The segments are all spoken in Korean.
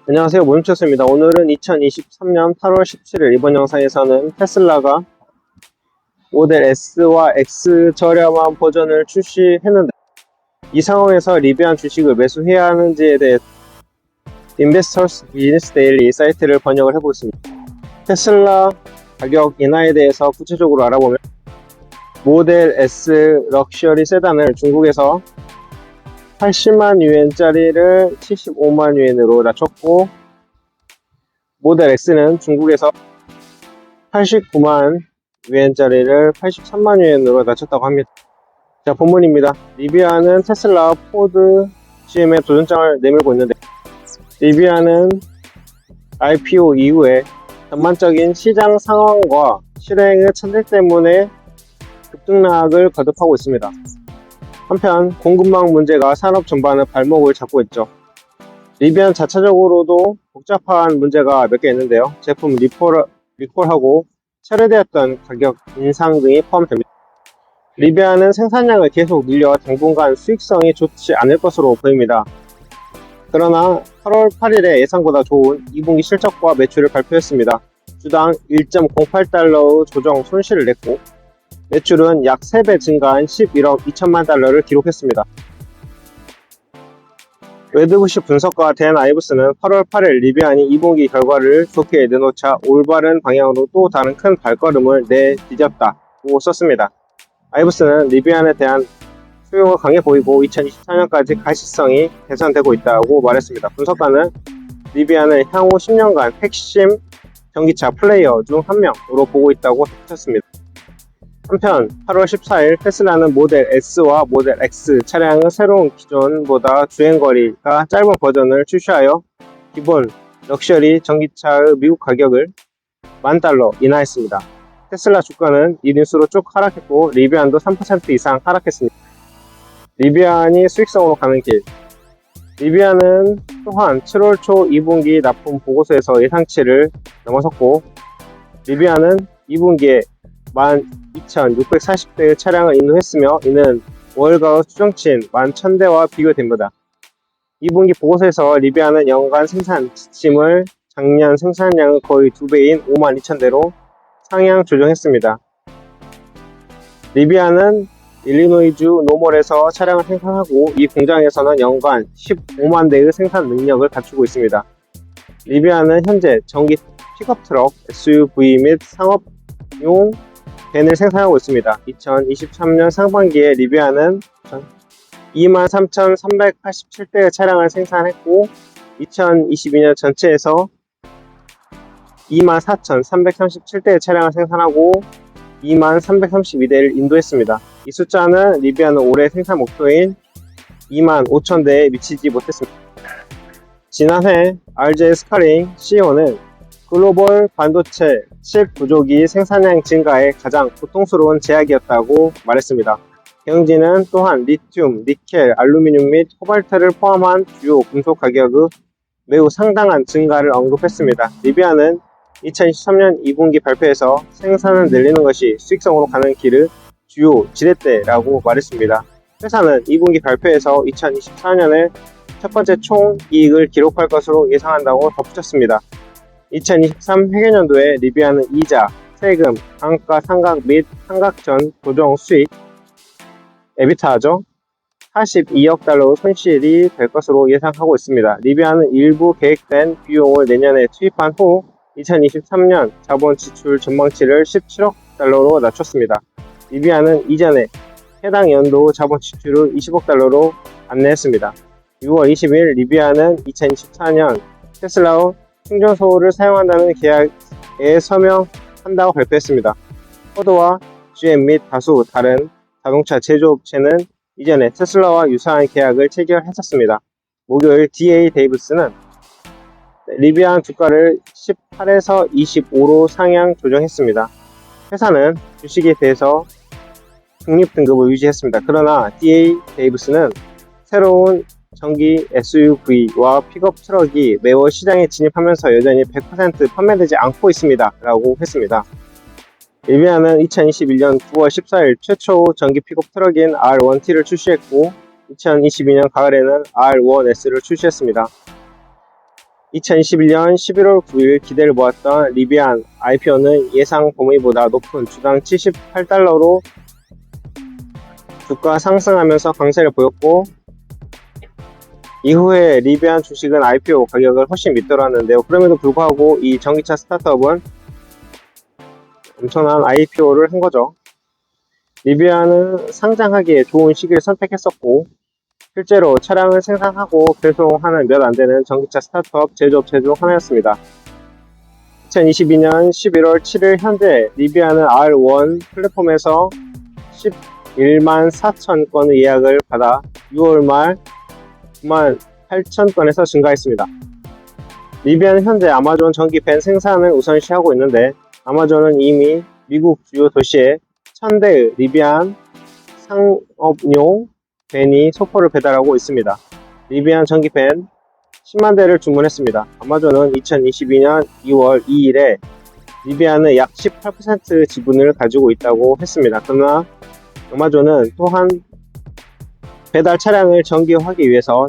안녕하세요, 모임철수입니다. 오늘은 2023년 8월 17일 이번 영상에서는 테슬라가 모델 S와 X 저렴한 버전을 출시했는데 이 상황에서 리뷰한 주식을 매수해야 하는지에 대해 Investors Business Daily 사이트를 번역을 해보겠습니다. 테슬라 가격 인하에 대해서 구체적으로 알아보면 모델 S 럭셔리 세단을 중국에서 80만 유엔짜리를 75만 유엔으로 낮췄고, 모델 X는 중국에서 89만 유엔짜리를 83만 유엔으로 낮췄다고 합니다. 자, 본문입니다. 리비아는 테슬라, 포드, GM의 도전장을 내밀고 있는데, 리비아는 IPO 이후에 전반적인 시장 상황과 실행의 천재 때문에 급등락을 거듭하고 있습니다. 한편 공급망 문제가 산업 전반의 발목을 잡고 있죠. 리비안 자체적으로도 복잡한 문제가 몇 개 있는데요. 제품 리콜하고 철회되었던 가격 인상 등이 포함됩니다. 리비안은 생산량을 계속 늘려 당분간 수익성이 좋지 않을 것으로 보입니다. 그러나 8월 8일에 예상보다 좋은 2분기 실적과 매출을 발표했습니다. 주당 1.08달러의 조정 손실을 냈고, 매출은 약 3배 증가한 11억 2천만 달러를 기록했습니다. 웨드부시 분석가 댄 아이브스는 8월 8일 리비안이 2분기 결과를 좋게 내놓자 올바른 방향으로 또 다른 큰 발걸음을 내디뎠다고 썼습니다. 아이브스는 리비안에 대한 수요가 강해 보이고 2024년까지 가시성이 개선되고 있다고 말했습니다. 분석가는 리비안을 향후 10년간 핵심 전기차 플레이어 중 한 명으로 보고 있다고 덧붙였습니다. 한편 8월 14일 테슬라는 모델 S와 모델 X 차량의 새로운 기존보다 주행거리가 짧은 버전을 출시하여 기본 럭셔리 전기차의 미국 가격을 $10,000 인하했습니다. 테슬라 주가는 이 뉴스로 쭉 하락했고 리비안도 3% 이상 하락했습니다. 리비안이 수익성으로 가는 길. 리비안은 또한 7월 초 2분기 납품 보고서에서 예상치를 넘어섰고, 리비안은 2분기에 12,640대의 차량을 인도했으며 이는 월가의 추정치인 11,000대와 비교됩니다. 2분기 보고서에서 리비안은 연간 생산 지침을 작년 생산량의 거의 2배인 52,000대로 상향 조정했습니다. 리비안은 일리노이주 노몰에서 차량을 생산하고 이 공장에서는 연간 15만 대의 생산 능력을 갖추고 있습니다. 리비안은 현재 전기 픽업 트럭, SUV 및 상업용 밴을 생산하고 있습니다. 2023년 상반기에 리비안은 23,387대의 차량을 생산했고 2022년 전체에서 24,337대의 차량을 생산하고 2332대를 인도했습니다. 이 숫자는 리비안의 올해 생산 목표인 25,000대에 미치지 못했습니다. 지난해 RJ 스카링 CEO는 글로벌 반도체 칩 부족이 생산량 증가에 가장 고통스러운 제약이었다고 말했습니다. 경영진은 또한 리튬, 니켈, 알루미늄 및 코발트를 포함한 주요 금속 가격의 매우 상당한 증가를 언급했습니다. 리비안은 2023년 2분기 발표에서 생산을 늘리는 것이 수익성으로 가는 길의 주요 지렛대라고 말했습니다. 회사는 2분기 발표에서 2024년에 첫 번째 총이익을 기록할 것으로 예상한다고 덧붙였습니다. 2023 회계연도에 리비안은 이자, 세금, 감가 상각 및 상각 전 조정 수익, 에비타죠. 42억 달러 손실이 될 것으로 예상하고 있습니다. 리비안은 일부 계획된 비용을 내년에 투입한 후 2023년 자본 지출 전망치를 17억 달러로 낮췄습니다. 리비안은 이전에 해당 연도 자본 지출을 20억 달러로 안내했습니다. 6월 20일 리비안은 2024년 테슬라의 충전소를 사용한다는 계약에 서명한다고 발표했습니다. 포드와 GM 및 다수 다른 자동차 제조업체는 이전에 테슬라와 유사한 계약을 체결했었습니다. 목요일 DA 데이비스는 리비안 주가를 18에서 25로 상향 조정했습니다. 회사는 주식에 대해서 중립 등급을 유지했습니다. 그러나 DA 데이비스는 새로운 전기 SUV와 픽업 트럭이 매월 시장에 진입하면서 여전히 100% 판매되지 않고 있습니다 라고 했습니다. 리비안은 2021년 9월 14일 최초 전기 픽업 트럭인 R1T를 출시했고 2022년 가을에는 R1S를 출시했습니다. 2021년 11월 9일 기대를 모았던 리비안 IPO는 예상 범위보다 높은 주당 78달러로 주가 상승하면서 강세를 보였고, 이후에 리비안 주식은 IPO 가격을 훨씬 밑돌았는데요. 그럼에도 불구하고 이 전기차 스타트업은 엄청난 IPO를 한 거죠. 리비안은 상장하기에 좋은 시기를 선택했었고, 실제로 차량을 생산하고 배송하는 몇 안 되는 전기차 스타트업 제조업체 중 하나였습니다. 2022년 11월 7일 현재 리비안은 R1 플랫폼에서 11만 4천 건의 예약을 받아 6월 말 9만 8천 건에서 증가했습니다. 리비안은 현재 아마존 전기 밴 생산을 우선시하고 있는데, 아마존은 이미 미국 주요 도시에 1000대의 리비안 상업용 밴이 소포를 배달하고 있습니다. 리비안 전기 밴 10만 대를 주문했습니다. 아마존은 2022년 2월 2일에 리비안의 약 18% 지분을 가지고 있다고 했습니다. 그러나 아마존은 또한 배달 차량을 전기화하기 위해서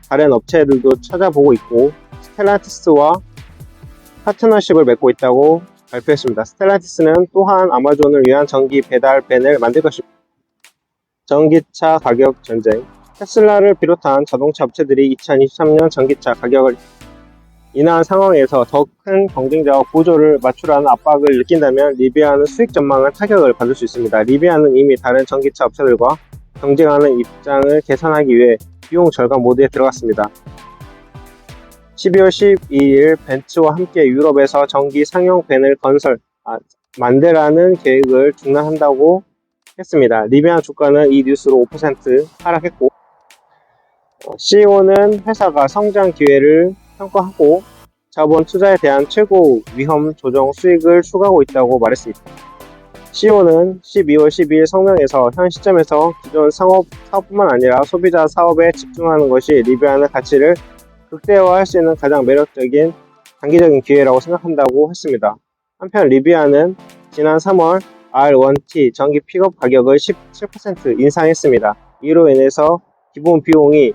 다른 업체들도 찾아보고 있고, 스텔란티스와 파트너십을 맺고 있다고 발표했습니다. 스텔란티스는 또한 아마존을 위한 전기 배달 밴을 만들 것입니다. 전기차 가격 전쟁. 테슬라를 비롯한 자동차 업체들이 2023년 전기차 가격을 인하한 상황에서 더 큰 경쟁자와 보조를 맞추라는 압박을 느낀다면 리비안은 수익 전망은 타격을 받을 수 있습니다. 리비안은 이미 다른 전기차 업체들과 경쟁하는 입장을 개선하기 위해 비용 절감 모드에 들어갔습니다. 12월 12일 벤츠와 함께 유럽에서 전기 상용 밴을 만들라는 계획을 중단한다고 했습니다. 리비안 주가는 이 뉴스로 5% 하락했고, CEO는 회사가 성장 기회를 평가하고 자본 투자에 대한 최고 위험 조정 수익을 추구하고 있다고 말했습니다. CEO는 12월 12일 성명에서 현 시점에서 기존 사업뿐만 아니라 소비자 사업에 집중하는 것이 리비안의 가치를 극대화할 수 있는 가장 매력적인 단기적인 기회라고 생각한다고 했습니다. 한편 리비안은 지난 3월 R1T 전기 픽업 가격을 17% 인상했습니다. 이로 인해서 기본 비용이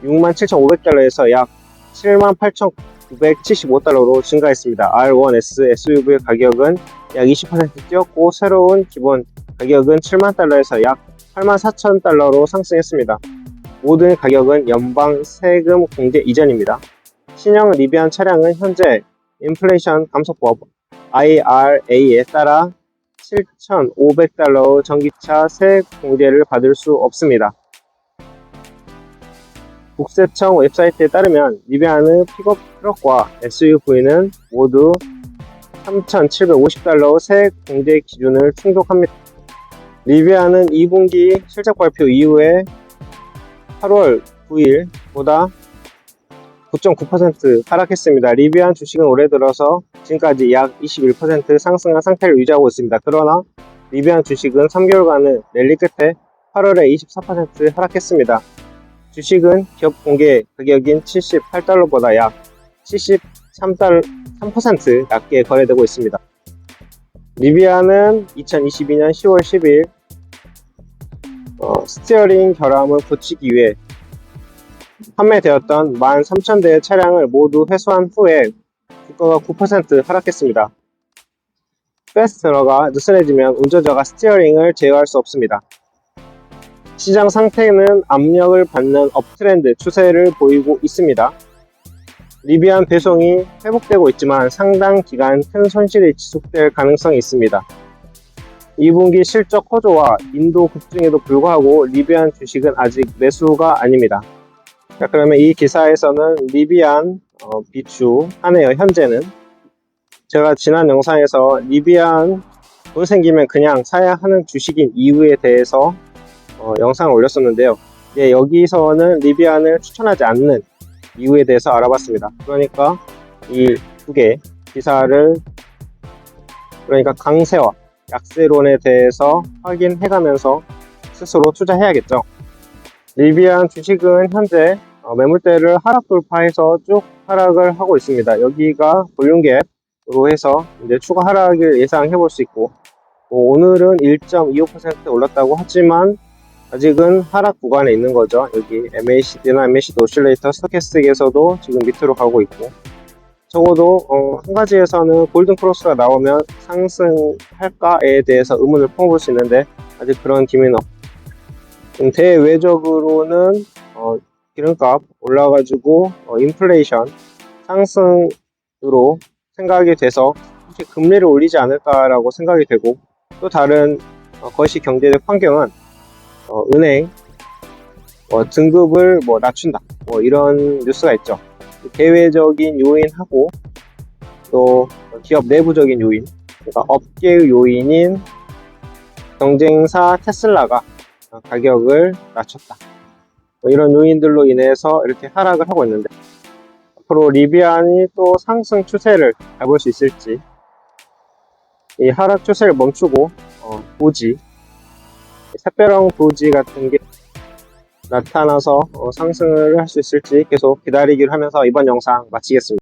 67,500달러에서 약 78,975달러로 증가했습니다. R1S SUV 가격은 약 20% 뛰었고, 새로운 기본 가격은 7만 달러에서 약 84,000달러로 상승했습니다. 모든 가격은 연방 세금 공제 이전입니다. 신형 리비안 차량은 현재 인플레이션 감소법 IRA에 따라 7,500달러 전기차 세액 공제를 받을 수 없습니다. 국세청 웹사이트에 따르면 리비안의 픽업 트럭과 SUV는 모두 3,750달러 세액 공제 기준을 충족합니다. 리비안은 2분기 실적 발표 이후에 8월 9일보다 9.9% 하락했습니다. 리비안 주식은 올해 들어서 지금까지 약 21% 상승한 상태를 유지하고 있습니다. 그러나 리비안 주식은 3개월간의 랠리 끝에 8월에 24% 하락했습니다. 주식은 기업 공개 가격인 78달러보다 약 73% 낮게 거래되고 있습니다. 리비안은 2022년 10월 10일 스티어링 결함을 고치기 위해 판매되었던 13,000대의 차량을 모두 회수한 후에 주가가 9% 하락했습니다. 패스트너가 느슨해지면 운전자가 스티어링을 제어할 수 없습니다. 시장 상태는 압력을 받는 업트렌드 추세를 보이고 있습니다. 리비안 배송이 회복되고 있지만 상당 기간 큰 손실이 지속될 가능성이 있습니다. 2분기 실적 호조와 인도 급증에도 불구하고 리비안 주식은 아직 매수가 아닙니다. 자, 그러면 이 기사에서는 리비안 비추하네요. 현재는 제가 지난 영상에서 리비안 돈 생기면 그냥 사야 하는 주식인 이유에 대해서 영상을 올렸었는데요. 여기서는 리비안을 추천하지 않는 이유에 대해서 알아봤습니다. 그러니까 이 두 개 기사를 강세와 약세론에 대해서 확인해가면서 스스로 투자해야겠죠. 리비안 주식은 현재 매물대를 하락 돌파해서 쭉 하락을 하고 있습니다. 여기가 볼륨갭으로 해서 이제 추가 하락을 예상해 볼 수 있고, 오늘은 1.25% 올랐다고 하지만 아직은 하락 구간에 있는 거죠. 여기 MACD나 MACD 오실레이터 스토캐스틱에서도 지금 밑으로 가고 있고, 적어도 한 가지에서는 골든 크로스가 나오면 상승할까에 대해서 의문을 품어볼 수 있는데 아직 그런 기미는 대외적으로는 기름값 올라가지고 인플레이션 상승으로 생각이 돼서 혹시 금리를 올리지 않을까라고 생각이 되고, 또 다른 거시 경제적 환경은 은행 등급을 낮춘다 이런 뉴스가 있죠. 대외적인 요인하고 또 기업 내부적인 요인, 그러니까 업계의 요인인 경쟁사 테슬라가 가격을 낮췄다. 이런 요인들로 인해서 이렇게 하락을 하고 있는데, 앞으로 리비안이 또 상승 추세를 잡을 수 있을지, 이 하락 추세를 멈추고 도지, 샛별형 도지 같은 게 나타나서 상승을 할 수 있을지 계속 기다리기로 하면서 이번 영상 마치겠습니다.